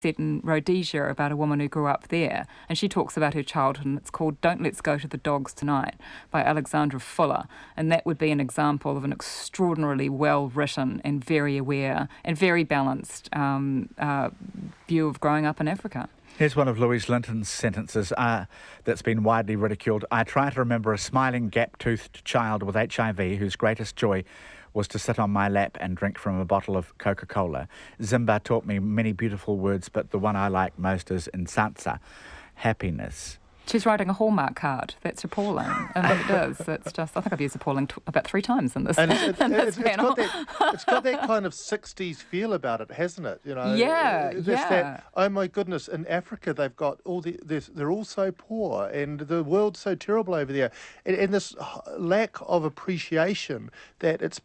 set in Rhodesia about a woman who grew up there, and she talks about her childhood, and it's called Don't Let's Go to the Dogs Tonight by Alexandra Fuller, and that would be an example of an extraordinarily well-written and very aware and very balanced view of growing up in Africa. Here's one of Louise Linton's sentences that's been widely ridiculed. I try to remember a smiling, gap-toothed child with HIV whose greatest joy was to sit on my lap and drink from a bottle of Coca-Cola. Zimba taught me many beautiful words, but the one I like most is Nsatsa, happiness. She's writing a Hallmark card. That's appalling. I mean, it is. It's just, I think I've used appalling about 3 times in this, panel. It's got that kind of 60s feel about it, hasn't it? You know, yeah. That, oh my goodness, in Africa they've got all they're all so poor and the world's so terrible over there. And this lack of appreciation that it's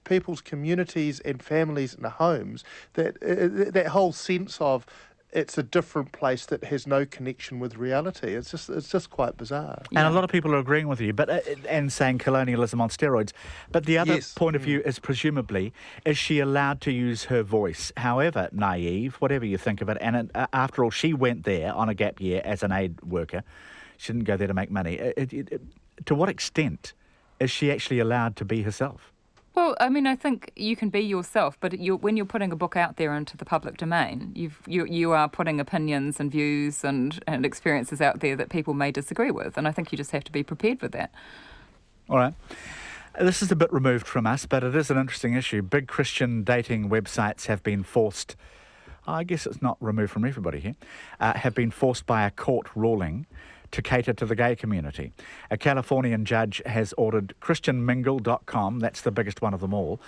people's communities and families and homes, that whole sense of it's a different place that has no connection with reality. It's just quite bizarre. And a lot of people are agreeing with you, but and saying colonialism on steroids. But the other point of view is presumably, is she allowed to use her voice, however naive, whatever you think of it? And after all, she went there on a gap year as an aid worker. She didn't go there to make money. To what extent is she actually allowed to be herself? Well, I mean, I think you can be yourself, but when you're putting a book out there into the public domain, you are putting opinions and views and experiences out there that people may disagree with, and I think you just have to be prepared for that. All right. This is a bit removed from us, but it is an interesting issue. Big Christian dating websites have been forced, I guess it's not removed from everybody here, have been forced by a court ruling to cater to the gay community. A Californian judge has ordered ChristianMingle.com, that's the biggest one of them all,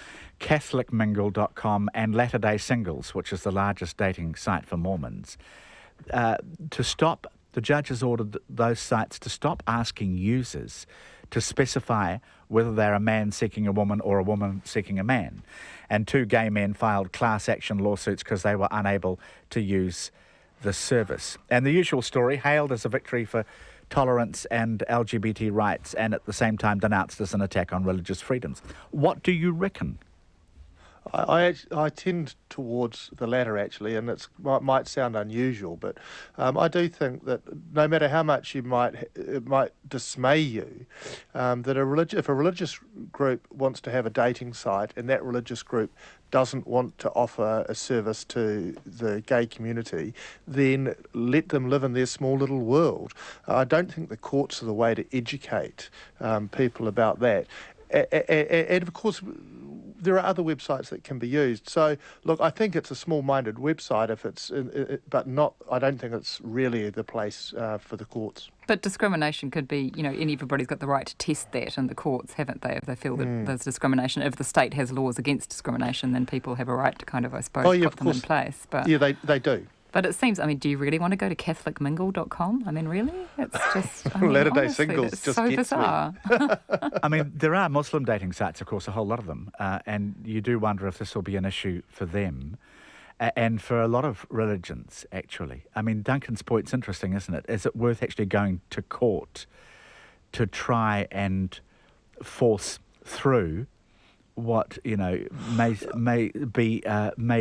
CatholicMingle.com and Latter Day Singles, which is the largest dating site for Mormons. The judge has ordered those sites to stop asking users to specify whether they're a man seeking a woman or a woman seeking a man. And 2 gay men filed class action lawsuits because they were unable to use the service. And the usual story, hailed as a victory for tolerance and LGBT rights, and at the same time denounced as an attack on religious freedoms. What do you reckon? I tend towards the latter, actually, and it might sound unusual, but I do think that no matter how much it might dismay you, that if a religious group wants to have a dating site and that religious group doesn't want to offer a service to the gay community, then let them live in their small little world. I don't think the courts are the way to educate people about that. And of course, there are other websites that can be used. So, look, I think it's a small-minded website, but not. I don't think it's really the place for the courts. But discrimination could be, and everybody's got the right to test that in the courts, haven't they? If they feel that there's discrimination, if the state has laws against discrimination, then people have a right to kind of, I suppose, put them in place. But yeah, they do. But it seems, do you really want to go to CatholicMingle.com? I mean, really? It's just... Latter Day Singles just so gets bizarre. There are Muslim dating sites, of course, a whole lot of them, and you do wonder if this will be an issue for them and for a lot of religions, actually. Duncan's point's interesting, isn't it? Is it worth actually going to court to try and force through what, may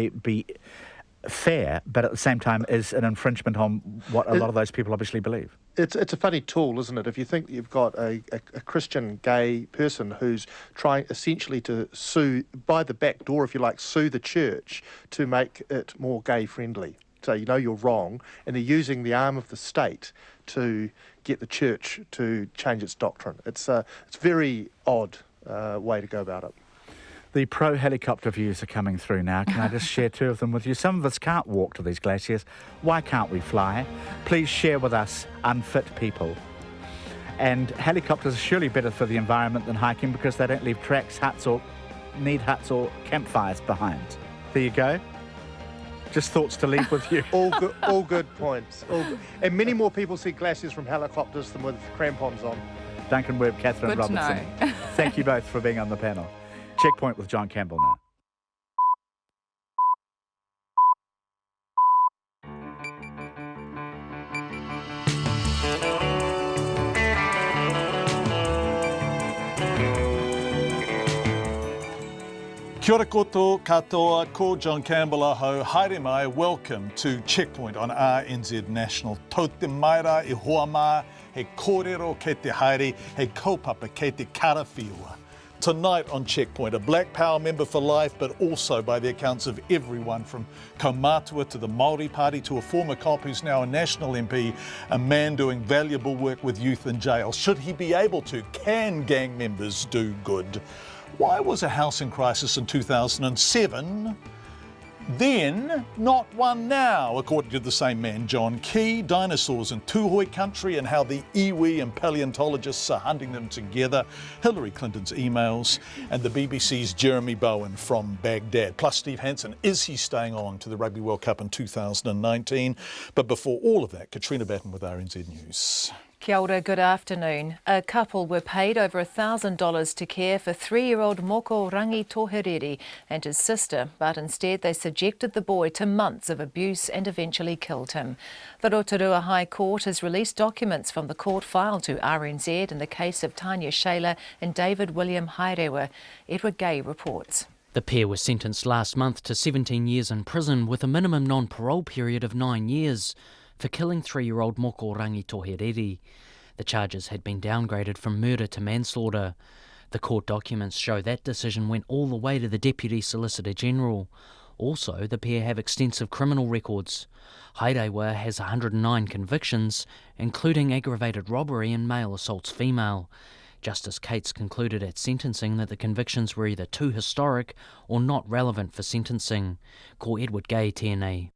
be fair, but at the same time is an infringement on what a lot of those people obviously believe? It's a funny tool, isn't it? If you think you've got a Christian gay person who's trying essentially to sue, by the back door, if you like, sue the church to make it more gay friendly. So you're wrong, and they're using the arm of the state to get the church to change its doctrine. It's very odd way to go about it. The pro-helicopter views are coming through now. Can I just share 2 of them with you? Some of us can't walk to these glaciers. Why can't we fly? Please share with us, unfit people. And helicopters are surely better for the environment than hiking because they don't leave tracks, huts or campfires behind. There you go. Just thoughts to leave with you. All good points. All good. And many more people see glaciers from helicopters than with crampons on. Duncan Webb, Catherine Good Robertson. To know. Thank you both for being on the panel. Checkpoint with John Campbell now. Kia ora koto katoa, ko John Campbell aho, haere mai, welcome to Checkpoint on RNZ National. Tau te maira I hoa mā, he kōrero kei te haere, he kaupapa kei te karawhiua. Tonight on Checkpoint, a Black Power member for life, but also by the accounts of everyone from Kaumatua to the Māori Party to a former cop who's now a national MP, a man doing valuable work with youth in jail. Should he be able to? Can gang members do good? Why was a house in crisis in 2007, then not one now, according to the same man, John Key? Dinosaurs in Tūhoe country and how the iwi and paleontologists are hunting them together, Hillary Clinton's emails, and the BBC's Jeremy Bowen from Baghdad. Plus Steve Hansen, is he staying on to the Rugby World Cup in 2019? But before all of that, Katrina Batten with RNZ News. Kia ora, good afternoon. A couple were paid over $1,000 to care for 3-year-old Moko Rangi Tohereri and his sister, but instead they subjected the boy to months of abuse and eventually killed him. The Rotorua High Court has released documents from the court file to RNZ in the case of Tanya Shaler and David William Hairewa. Edward Gay reports. The pair were sentenced last month to 17 years in prison with a minimum non-parole period of 9 years for killing 3-year-old Moko Rangi Tohereri. The charges had been downgraded from murder to manslaughter. The court documents show that decision went all the way to the Deputy Solicitor General. Also, the pair have extensive criminal records. Hairewa has 109 convictions, including aggravated robbery and male assaults female. Justice Cates concluded at sentencing that the convictions were either too historic or not relevant for sentencing. Ko Edward Gay, TNA.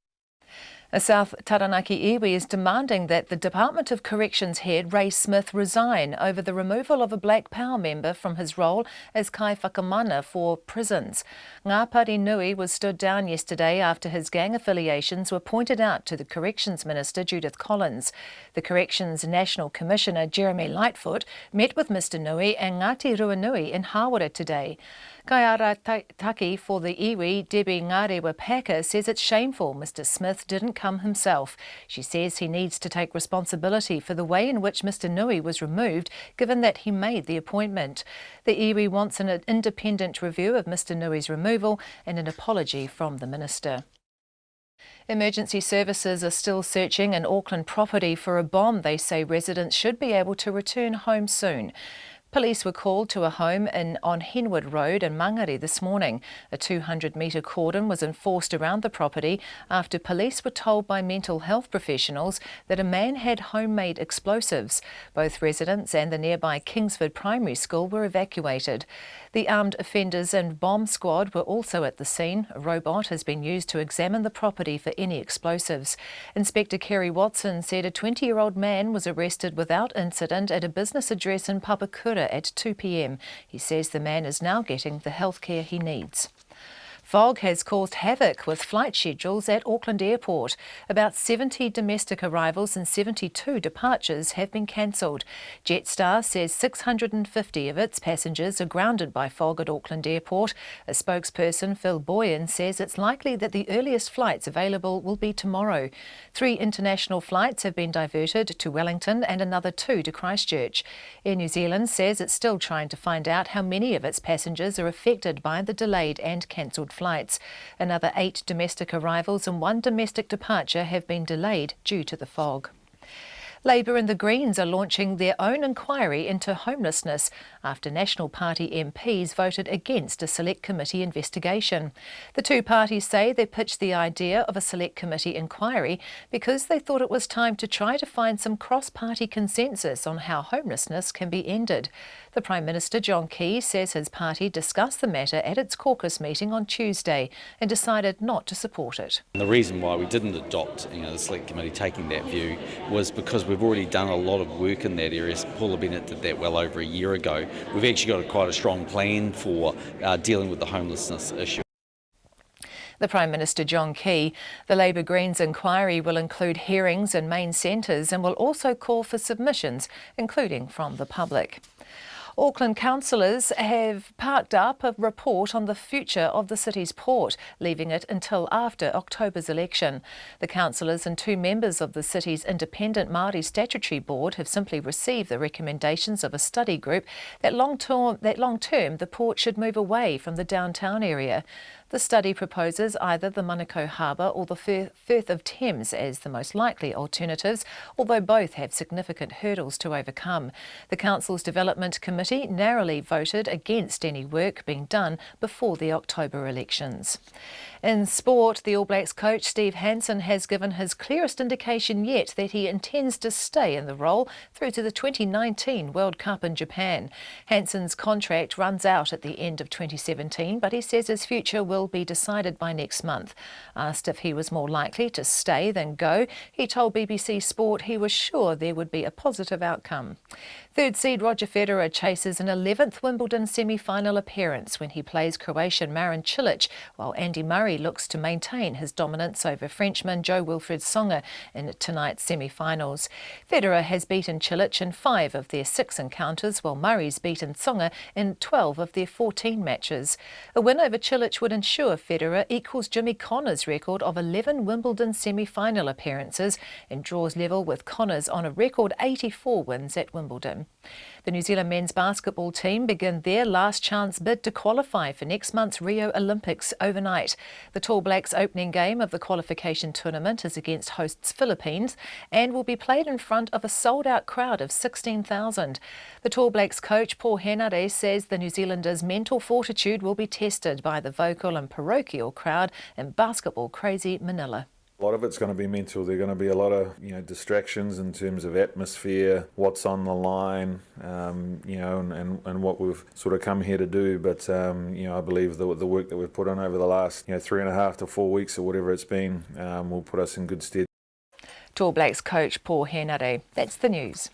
A South Taranaki iwi is demanding that the Department of Corrections head Ray Smith resign over the removal of a Black Power member from his role as kai whakamana for prisons. Ngā Pari Nui was stood down yesterday after his gang affiliations were pointed out to the Corrections Minister Judith Collins. The Corrections National Commissioner Jeremy Lightfoot met with Mr Nui and Ngāti Ruanui in Hawara today. Kaiarataki for the iwi, Debbie Ngarewa Packer, says it's shameful Mr Smith didn't come himself. She says he needs to take responsibility for the way in which Mr Nui was removed, given that he made the appointment. The iwi wants an independent review of Mr Nui's removal and an apology from the minister. Emergency services are still searching an Auckland property for a bomb. They say residents should be able to return home soon. Police were called to a home on Henwood Road in Mangere this morning. A 200-metre cordon was enforced around the property after police were told by mental health professionals that a man had homemade explosives. Both residents and the nearby Kingsford Primary School were evacuated. The armed offenders and bomb squad were also at the scene. A robot has been used to examine the property for any explosives. Inspector Kerry Watson said a 20-year-old man was arrested without incident at a business address in Papakura at 2 p.m. He says the man is now getting the health care he needs. Fog has caused havoc with flight schedules at Auckland Airport. About 70 domestic arrivals and 72 departures have been cancelled. Jetstar says 650 of its passengers are grounded by fog at Auckland Airport. A spokesperson, Phil Boyan, says it's likely that the earliest flights available will be tomorrow. 3 international flights have been diverted to Wellington and another 2 to Christchurch. Air New Zealand says it's still trying to find out how many of its passengers are affected by the delayed and cancelled flights. Another 8 domestic arrivals and 1 domestic departure have been delayed due to the fog. Labour and the Greens are launching their own inquiry into homelessness after National Party MPs voted against a Select Committee investigation. The two parties say they pitched the idea of a Select Committee inquiry because they thought it was time to try to find some cross-party consensus on how homelessness can be ended. The Prime Minister, John Campbell, says his party discussed the matter at its caucus meeting on Tuesday and decided not to support it. The reason why we didn't adopt the Select Committee taking that view was because we've already done a lot of work in that area. Paula Bennett did that well over a year ago. We've actually got quite a strong plan for dealing with the homelessness issue. The Prime Minister, John Campbell, the Labour Greens inquiry will include hearings in main centres and will also call for submissions, including from the public. Auckland councillors have parked up a report on the future of the city's port, leaving it until after October's election. The councillors and 2 members of the city's independent Māori statutory board have simply received the recommendations of a study group that long term the port should move away from the downtown area. The study proposes either the Manukau Harbour or the Firth of Thames as the most likely alternatives, although both have significant hurdles to overcome. The Council's Development Committee narrowly voted against any work being done before the October elections. In sport, the All Blacks coach Steve Hansen has given his clearest indication yet that he intends to stay in the role through to the 2019 World Cup in Japan. Hansen's contract runs out at the end of 2017, but he says his future will be decided by next month. Asked if he was more likely to stay than go, he told BBC Sport he was sure there would be a positive outcome. Third seed Roger Federer chases an 11th Wimbledon semi-final appearance when he plays Croatian Marin Cilic, while Andy Murray looks to maintain his dominance over Frenchman Jo-Wilfried Tsonga in tonight's semi-finals. Federer has beaten Cilic in 5 of their 6 encounters, while Murray's beaten Tsonga in 12 of their 14 matches. A win over Cilic would ensure Federer equals Jimmy Connors' record of 11 Wimbledon semi-final appearances and draws level with Connors on a record 84 wins at Wimbledon. The New Zealand men's basketball team begin their last chance bid to qualify for next month's Rio Olympics overnight. The Tall Blacks' opening game of the qualification tournament is against hosts Philippines and will be played in front of a sold-out crowd of 16,000. The Tall Blacks coach Paul Henare says the New Zealanders' mental fortitude will be tested by the vocal and parochial crowd in basketball-crazy Manila. A lot of it's going to be mental. There are going to be a lot of distractions in terms of atmosphere, what's on the line, and what we've sort of come here to do. But I believe the work that we've put on over the last 3.5 to 4 weeks or whatever it's been will put us in good stead. Tall Blacks coach Paul Henare. That's the news.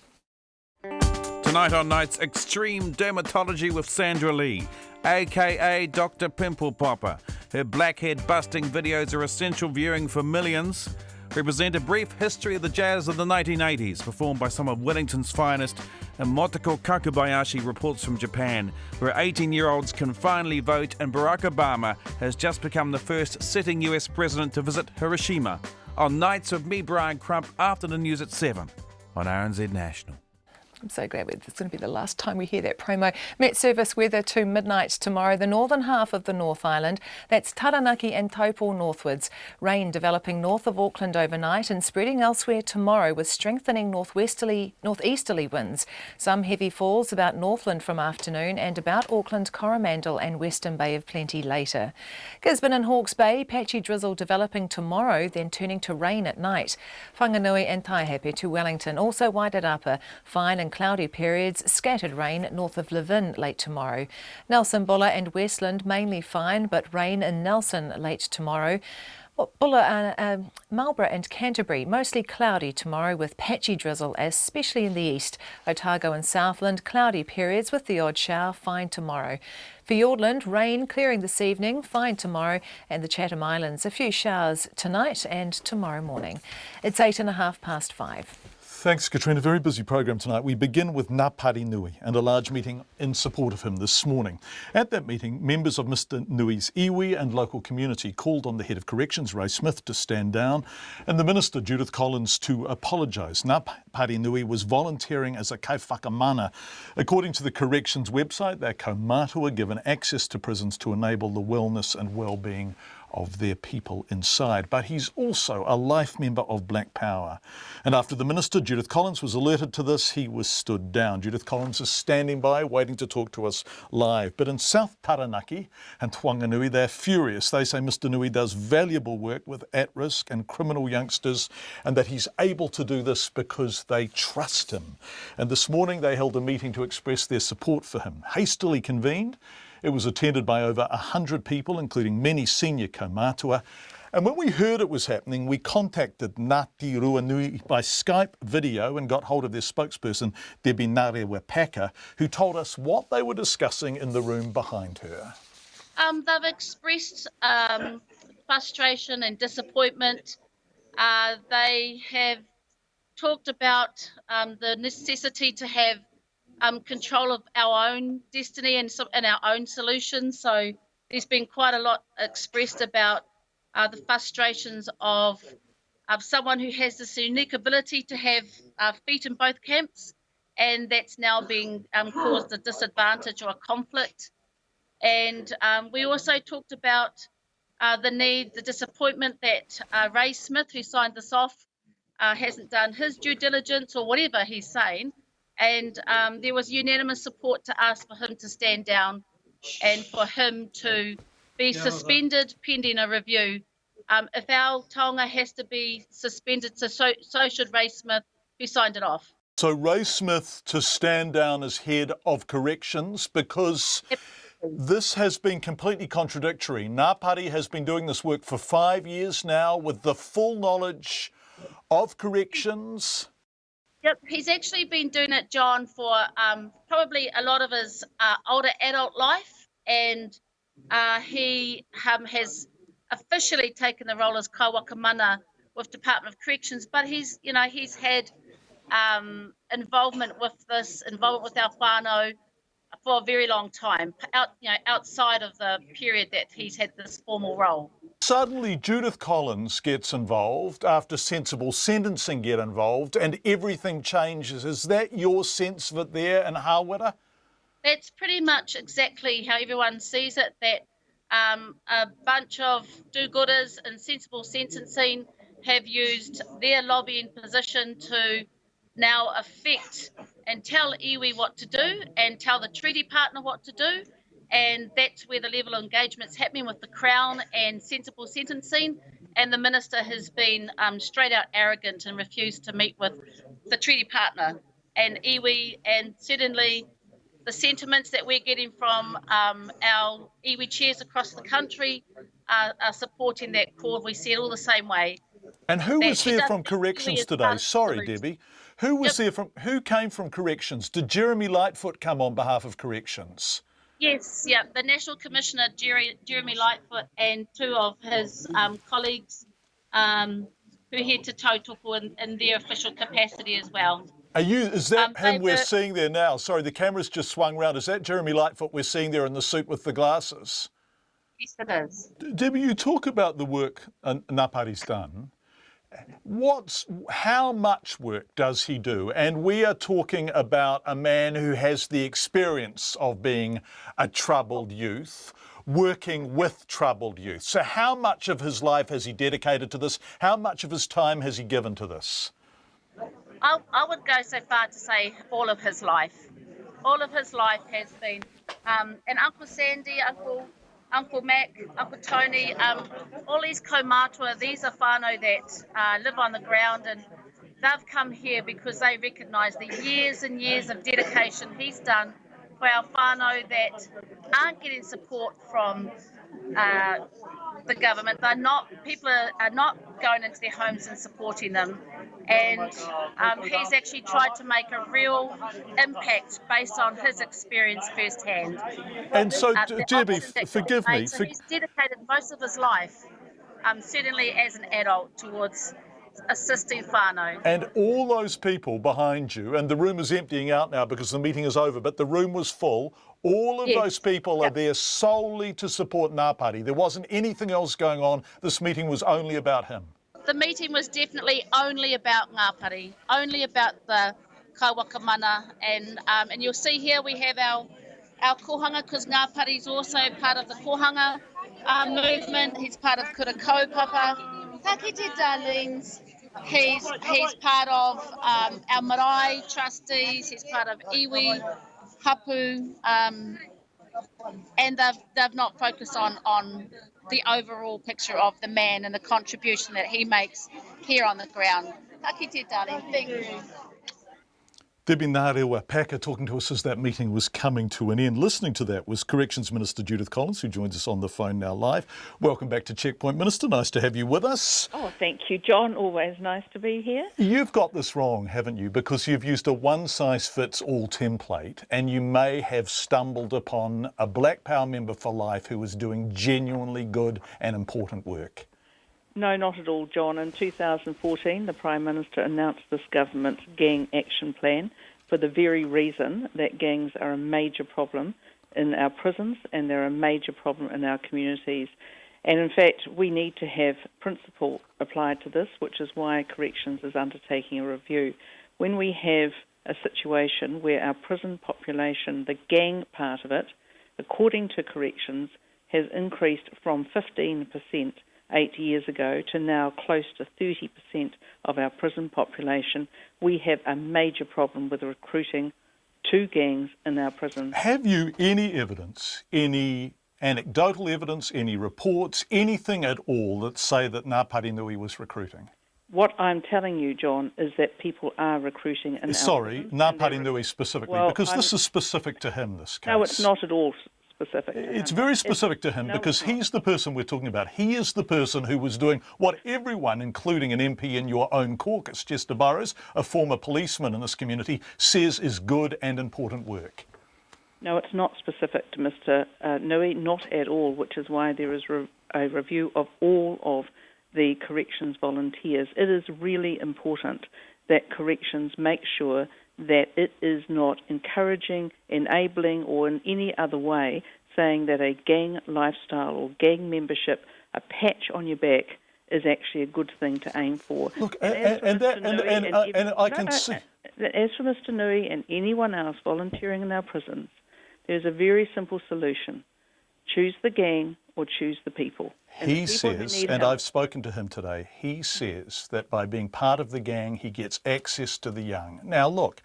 Tonight on Night's Extreme Dermatology with Sandra Lee, aka Dr. Pimple Popper. Her blackhead busting videos are essential viewing for millions. We present a brief history of the jazz of the 1980s, performed by some of Wellington's finest, and Motoko Kakubayashi reports from Japan, where 18-year-olds can finally vote, and Barack Obama has just become the first sitting US president to visit Hiroshima. On Nights with me, Brian Crump, after the news at 7 on RNZ National. I'm so glad it's going to be the last time we hear that promo. Met Service weather to midnight tomorrow. The northern half of the North Island, that's Taranaki and Taupo northwards. Rain developing north of Auckland overnight and spreading elsewhere tomorrow with strengthening northeasterly winds. Some heavy falls about Northland from afternoon and about Auckland, Coromandel and Western Bay of Plenty later. Gisborne and Hawke's Bay, patchy drizzle developing tomorrow, then turning to rain at night. Whanganui and Taihape to Wellington, also Wairarapa, fine and cloudy periods, scattered rain north of Levin late tomorrow. Nelson, Bulla and Westland mainly fine, but rain in Nelson late tomorrow. Bulla, Marlborough and Canterbury, mostly cloudy tomorrow with patchy drizzle, especially in the east. Otago and Southland, cloudy periods with the odd shower, fine tomorrow. For Fiordland, rain clearing this evening, fine tomorrow, and the Chatham Islands, a few showers tonight and tomorrow morning. It's 5:08. Thanks, Katrina. Very busy program tonight. We begin with Ngā Pari Nui and a large meeting in support of him this morning. At that meeting, members of Mr Nui's iwi and local community called on the head of corrections, Ray Smith, to stand down and the Minister, Judith Collins, to apologise. Ngā Pari Nui was volunteering as a kaiwhakamana. According to the corrections website, they're kaumātua given access to prisons to enable the wellness and well-being of their people inside. But he's also a life member of Black Power. And after the Minister, Judith Collins, was alerted to this, he was stood down. Judith Collins is standing by, waiting to talk to us live. But in South Taranaki and Whanganui, they're furious. They say Mr Nui does valuable work with at-risk and criminal youngsters, and that he's able to do this because they trust him. And this morning they held a meeting to express their support for him. Hastily convened, it was attended by over 100 people, including many senior kaumātua. And when we heard it was happening, we contacted Ngāti Ruanui by Skype video and got hold of their spokesperson, Debbie Narewapaka, who told us what they were discussing in the room behind her. They've expressed frustration and disappointment. They have talked about the necessity to have control of our own destiny and our own solutions. So there's been quite a lot expressed about the frustrations of someone who has this unique ability to have feet in both camps, and that's now being caused a disadvantage or a conflict. And we also talked about the disappointment that Ray Smith, who signed this off, hasn't done his due diligence or whatever he's saying. And there was unanimous support to ask for him to stand down and for him to be suspended pending a review. If our taonga has to be suspended, so should Ray Smith, who signed it off. So Ray Smith to stand down as head of corrections, because this has been completely contradictory. Ngāpari has been doing this work for 5 years now with the full knowledge of corrections. Yep, he's actually been doing it, John, for probably a lot of his older adult life, and he has officially taken the role as kaiwaka mana with Department of Corrections, but he's had involvement with our whānau for a very long time, outside of the period that he's had this formal role. Suddenly Judith Collins gets involved after Sensible Sentencing get involved and everything changes. Is that your sense of it there in Hawera? That's pretty much exactly how everyone sees it, that a bunch of do-gooders in Sensible Sentencing have used their lobbying position to now affect and tell iwi what to do and tell the treaty partner what to do. And that's where the level of engagement's happening with the Crown and Sensible Sentencing. And the Minister has been straight out arrogant and refused to meet with the treaty partner and iwi, and certainly the sentiments that we're getting from our iwi chairs across the country are supporting that cause. We see it all the same way. And who was there from corrections today? Sorry, Debbie. Who was there from? Who came from corrections? Did Jeremy Lightfoot come on behalf of corrections? Yes, yeah. The National Commissioner, Jeremy Lightfoot, and two of his colleagues who head to Tautoko in their official capacity as well. Is that him we're seeing there now? Sorry, the camera's just swung round. Is that Jeremy Lightfoot we're seeing there in the suit with the glasses? Yes, it is. Debbie, you talk about the work Ngāpari's done. How much work does he do? And we are talking about a man who has the experience of being a troubled youth, working with troubled youth. So how much of his life has he dedicated to this? How much of his time has he given to this? I would go so far to say all of his life. All of his life has been, and Uncle Sandy, Uncle Mac, Uncle Tony, all these kaumātua, these are whānau that live on the ground, and they've come here because they recognise the years and years of dedication he's done for our whānau that aren't getting support from the government. People are not going into their homes and supporting them. And he's actually tried to make a real impact based on his experience firsthand. And so, Debbie, forgive me. So he's dedicated most of his life, certainly as an adult, towards assisting whānau. And all those people behind you, and the room is emptying out now because the meeting is over, but the room was full. All of those people are there solely to support Ngāpari. There wasn't anything else going on. This meeting was only about him. The meeting was definitely only about Ngāpari, only about the kaiwaka mana, and you'll see here we have our kohanga, because Ngāpari is also part of the kohanga movement. He's part of Kura Kaupapa. Takite darlings. He's part of our marae trustees. He's part of iwi, hapu, and they've not focused on the overall picture of the man and the contribution that he makes here on the ground. Ka kite, darling. Thank you. Debbie Ngārewa Paka talking to us as that meeting was coming to an end. Listening to that was Corrections Minister Judith Collins, who joins us on the phone now live. Welcome back to Checkpoint, Minister. Nice to have you with us. Oh, thank you, John. Always nice to be here. You've got this wrong, haven't you? Because you've used a one-size-fits-all template, and you may have stumbled upon a Black Power member for life who was doing genuinely good and important work. No, not at all, John. In 2014, the Prime Minister announced this government's gang action plan for the very reason that gangs are a major problem in our prisons and they're a major problem in our communities. And in fact, we need to have principle applied to this, which is why Corrections is undertaking a review. When we have a situation where our prison population, the gang part of it, according to Corrections, has increased from 15% 8 years ago to now close to 30% of our prison population, we have a major problem with recruiting to gangs in our prisons. Have you any evidence, any anecdotal evidence, any reports, anything at all that say that Ngā Parinui was recruiting? What I'm telling you, John, is that people are recruiting in Sorry, Ngā Parinui specifically, well, because this is specific to him, this case. No, it's not at all specific to him. It's very specific to him because he's the person we're talking about. He is the person who was doing what everyone, including an MP in your own caucus, Chester Burrows, a former policeman in this community, says is good and important work. No, it's not specific to Mr. Nui, not at all, which is why there is a review of all of the Corrections volunteers. It is really important that Corrections make sure that it is not encouraging, enabling, or in any other way saying that a gang lifestyle or gang membership, a patch on your back, is actually a good thing to aim for. Look, As for Mr. Nui and anyone else volunteering in our prisons, there's a very simple solution. Choose the gang or choose the people. He says, and I've spoken to him today, he says that by being part of the gang, he gets access to the young. Now, look,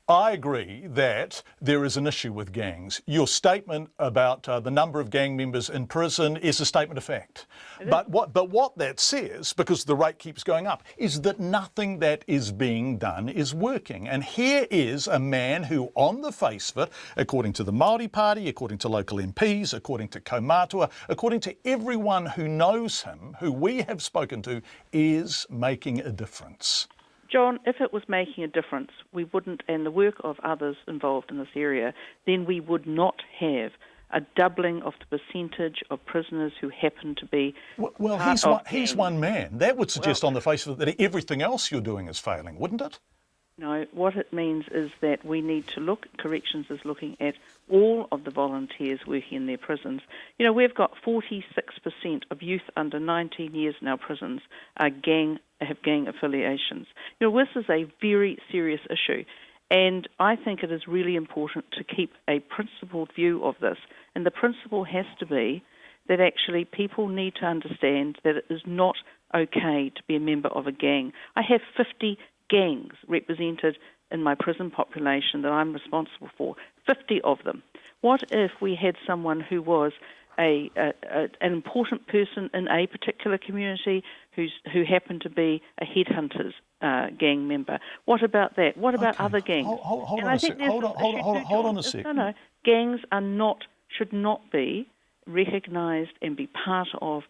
I agree that there is an issue with gangs. Your statement about the number of gang members in prison is a statement of fact. But what that says, because the rate keeps going up, is that nothing that is being done is working. And here is a man who, on the face of it, according to the Māori Party, according to local MPs, according to Kaumatua, according to everyone who knows him, who we have spoken to, is making a difference. John, if it was making a difference, we wouldn't, and the work of others involved in this area, then we would not have a doubling of the percentage of prisoners who happen to be he's one man. That would suggest on the face of it that everything else you're doing is failing, wouldn't it? No, what it means is that we need to look, Corrections is looking at all of the volunteers working in their prisons. You know, we've got 46% of youth under 19 years in our prisons have gang affiliations. You know, this is a very serious issue, and I think it is really important to keep a principled view of this, and the principle has to be that actually people need to understand that it is not okay to be a member of a gang. I have 50 gangs represented in my prison population that I'm responsible for, 50 of them. What if we had someone who was an important person in a particular community who happened to be a headhunters gang member? What about that? What about other gangs? Hold on a sec. No, gangs should not be recognised and be part of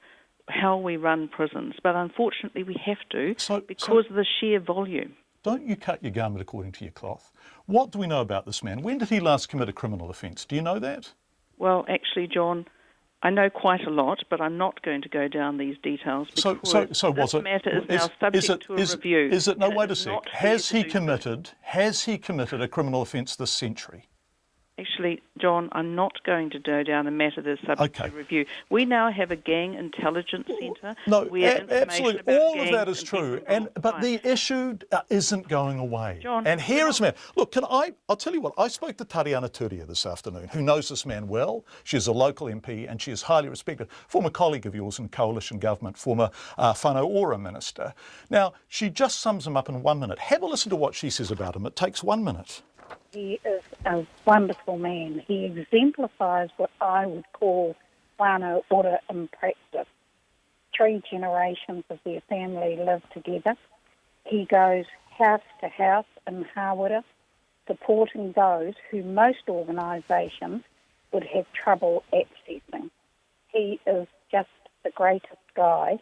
how we run prisons, but unfortunately we have to because of the sheer volume. Don't you cut your garment according to your cloth. What do we know about this man? When did he last commit a criminal offence? Do you know that? Well, actually, John, I know quite a lot, but I'm not going to go down these details because this matter is now subject to a review. Is it, no, wait a sec, has he committed a criminal offence this century? Actually, John, I'm not going to go down a matter that's subject to review. We now have a gang intelligence centre. No, absolutely. All of that is true. But the issue isn't going away. John, and here is a man. Look, I'll tell you what, I spoke to Tariana Turia this afternoon, who knows this man well. She's a local MP and she is highly respected. Former colleague of yours in coalition government, former whānau ora minister. Now, she just sums him up in 1 minute. Have a listen to what she says about him. It takes 1 minute. He is a wonderful man. He exemplifies what I would call whānau ora in practice. 3 generations of their family live together. He goes house to house in Hāwera, supporting those who most organisations would have trouble accessing. He is just the greatest guy.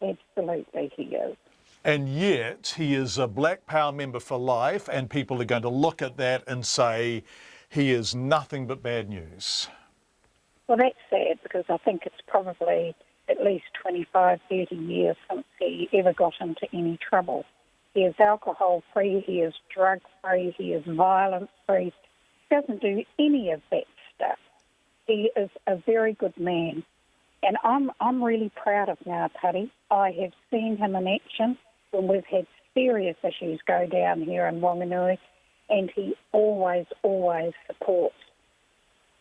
Absolutely he is. And yet he is a Black Power member for life, and people are going to look at that and say he is nothing but bad news. Well, that's sad because I think it's probably at least 25, 30 years since he ever got into any trouble. He is alcohol-free, he is drug-free, he is violence-free. He doesn't do any of that stuff. He is a very good man. And I'm really proud of Ngā Tari. I have seen him in action when we've had serious issues go down here in Whanganui, and he always supports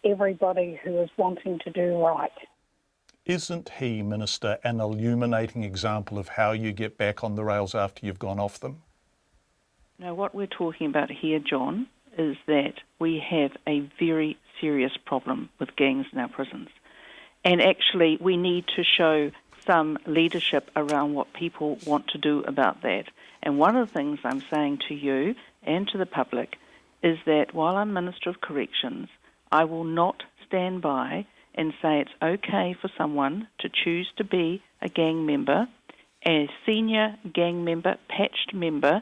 everybody who is wanting to do right. Isn't he, Minister, an illuminating example of how you get back on the rails after you've gone off them? No, what we're talking about here, John, is that we have a very serious problem with gangs in our prisons. And actually, we need to show some leadership around what people want to do about that. And one of the things I'm saying to you and to the public is that while I'm Minister of Corrections, I will not stand by and say it's okay for someone to choose to be a gang member, a senior gang member, patched member,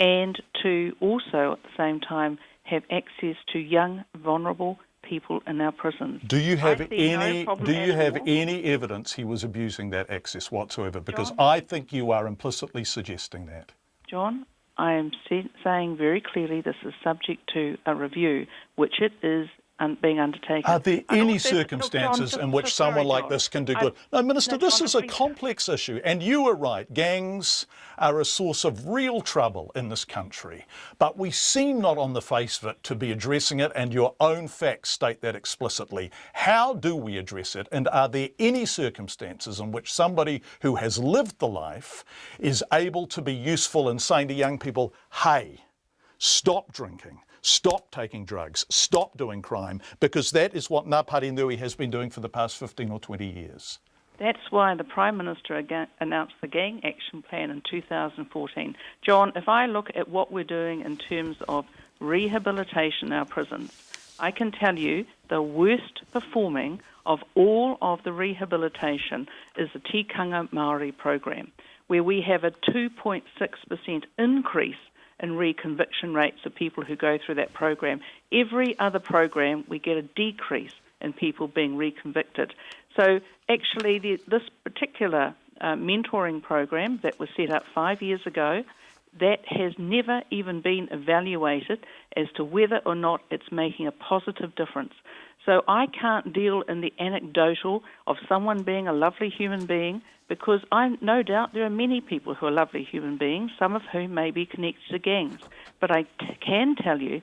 and to also at the same time have access to young, vulnerable people in our prisons. Do you have any evidence he was abusing that access whatsoever? Because John, I think you are implicitly suggesting that. John, I am saying very clearly this is subject to a review, which it is being undertaken. Are there any circumstances in which someone like this can do good? No, Minister, this is a complex issue, and you are right. Gangs are a source of real trouble in this country, but we seem not on the face of it to be addressing it, and your own facts state that explicitly. How do we address it, and are there any circumstances in which somebody who has lived the life is able to be useful in saying to young people, hey, stop drinking, stop taking drugs, stop doing crime, because that is what Ngā Pari Nui has been doing for the past 15 or 20 years. That's why the Prime Minister announced the Gang Action Plan in 2014. John, if I look at what we're doing in terms of rehabilitation in our prisons, I can tell you the worst performing of all of the rehabilitation is the Tikanga Māori program, where we have a 2.6% increase in reconviction rates of people who go through that program. Every other program, we get a decrease in people being reconvicted. So actually, this particular mentoring program that was set up 5 years ago, that has never even been evaluated as to whether or not it's making a positive difference. So I can't deal in the anecdotal of someone being a lovely human being, because I no doubt there are many people who are lovely human beings, some of whom may be connected to gangs. But I can tell you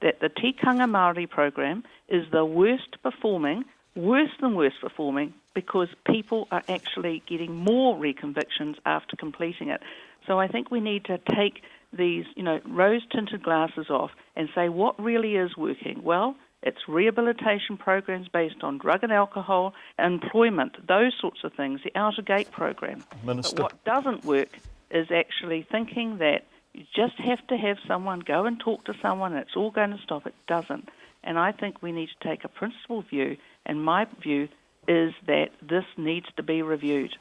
that the Tikanga Māori program is the worst performing, worse than worst performing, because people are actually getting more reconvictions after completing it. So I think we need to take these, rose-tinted glasses off and say what really is working. Well, it's rehabilitation programs based on drug and alcohol, employment, those sorts of things, the Outer Gate program. Minister. But what doesn't work is actually thinking that you just have to have someone go and talk to someone and it's all going to stop. It doesn't. And I think we need to take a principled view, and my view is that this needs to be reviewed.